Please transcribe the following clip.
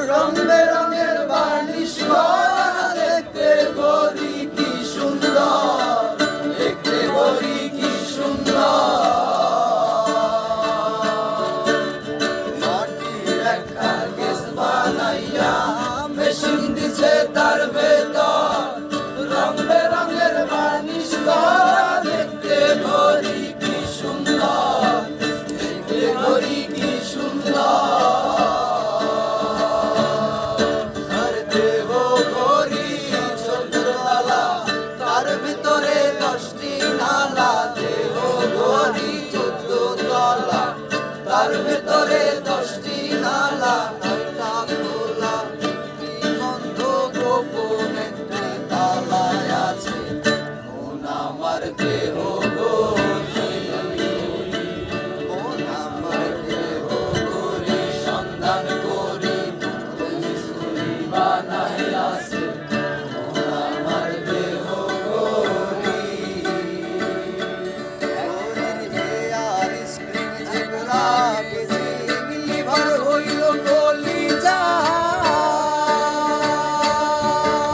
রং বেরঙের বার্নিশ করা, দেখতে গড়ি কি সুন্দর, দেখতে গড়ি কি সুন্দর। মাটির একটা কেস বানাইয়া মেশিন দিছে তার ভেতর, রং বেরঙের বার্নিশ করা, দেখতে গড়ি কি সুন্দর, দেখতে গড়ি কি সুন্দর। আর দেহ গড়ি 14 তলা, তার ভিতরে 10টি নালা। দেহ গড়ি 14 তলা, তার ভিতরে